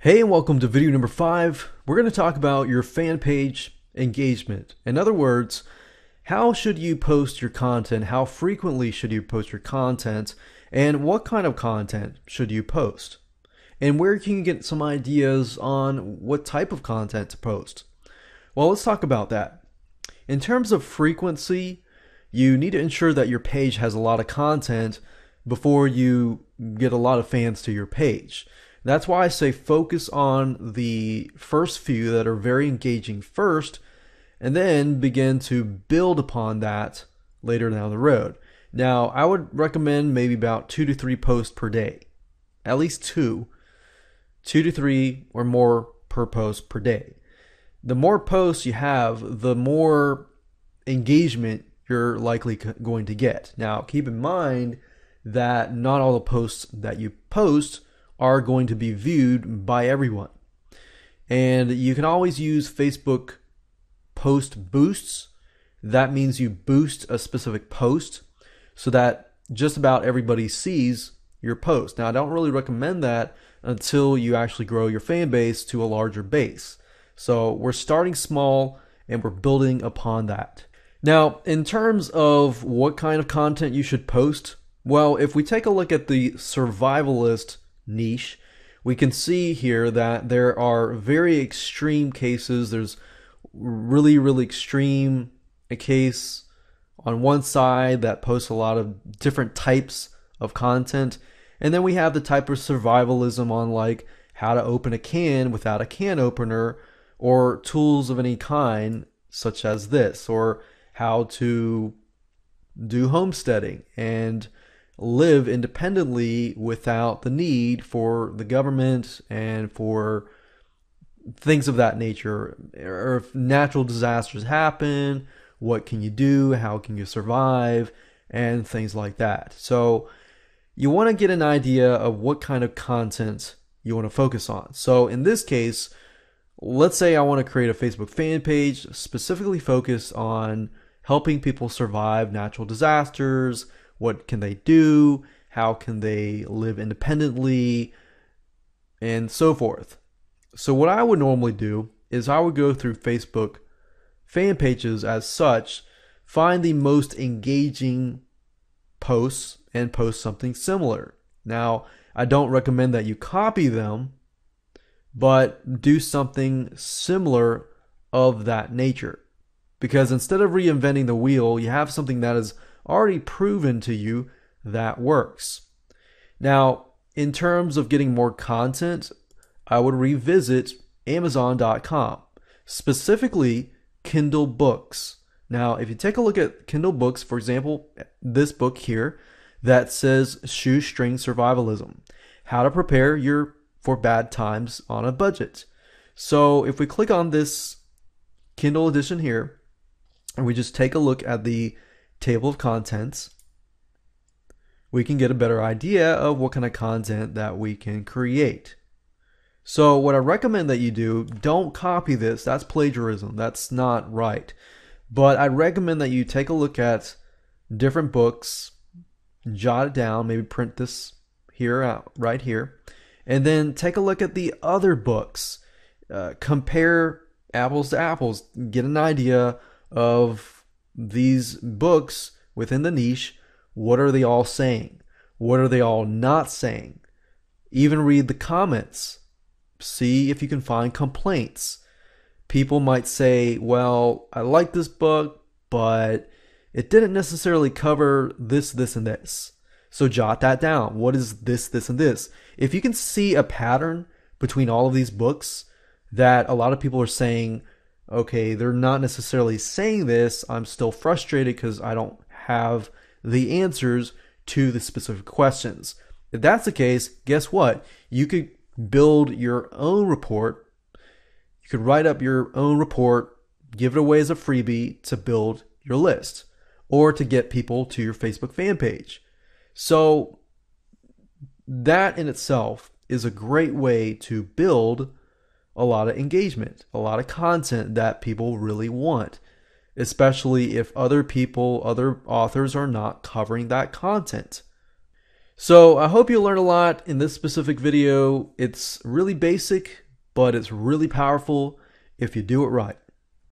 Hey, and welcome to video number 5. We're going to talk about your fan page engagement. In other words, how should you post your content? How frequently should you post your content? And what kind of content should you post? And where can you get some ideas on what type of content to post? Well, let's talk about that. In terms of frequency, you need to ensure that your page has a lot of content before you get a lot of fans to your page. That's why I say focus on the first few that are very engaging first, and then begin to build upon that later down the road. Now, I would recommend maybe about 2 to 3 posts per day. At least 2 to 3 or more per post per day. The more posts you have, the more engagement you're likely going to get. Now, keep in mind that not all the posts that you post are going to be viewed by everyone. And you can always use Facebook post boosts. That means you boost a specific post so that just about everybody sees your post. Now, I don't really recommend that until you actually grow your fan base to a larger base. So we're starting small and we're building upon that. Now, in terms of what kind of content you should post, well, if we take a look at the survivalist niche, we can see here that there are very extreme cases. There's really extreme a case on one side that posts a lot of different types of content, and then we have the type of survivalism on like how to open a can without a can opener, or tools of any kind such as this, or how to do homesteading and live independently without the need for the government and for things of that nature. Or if natural disasters happen, what can you do? How can you survive? And things like that. So you want to get an idea of what kind of content you want to focus on. So in this case, let's say I want to create a Facebook fan page specifically focused on helping people survive natural disasters. What can they do? How can they live independently? And so forth. So what I would normally do is I would go through Facebook fan pages as such, find the most engaging posts and post something similar. Now, I don't recommend that you copy them, but do something similar of that nature. Because instead of reinventing the wheel, you have something that is already proven to you that works. Now, in terms of getting more content, I would revisit Amazon.com, specifically Kindle books. Now, if you take a look at Kindle books, for example, this book here that says Shoestring Survivalism, How to Prepare for Bad Times on a Budget. So if we click on this Kindle edition here, and we just take a look at the table of contents, we can get a better idea of what kind of content that we can create. So what I recommend that you do, don't copy this. That's plagiarism. That's not right. But I recommend that you take a look at different books, jot it down, maybe print this here out right here, and then take a look at the other books. Compare apples to apples. Get an idea of these books within the niche. What are they all saying? What are they all not saying? Even read the comments. See if you can find complaints. People might say, well, I like this book, but it didn't necessarily cover this, and this. So jot that down. What is this, and this? If you can see a pattern between all of these books that a lot of people are saying, okay, they're not necessarily saying this, I'm still frustrated because I don't have the answers to the specific questions. If that's the case, guess what? You could build your own report. You could write up your own report, give it away as a freebie to build your list or to get people to your Facebook fan page. So that in itself is a great way to build a lot of engagement, a lot of content that people really want, especially if other people, other authors are not covering that content. So I hope you learned a lot in this specific video. It's really basic, but it's really powerful if you do it right.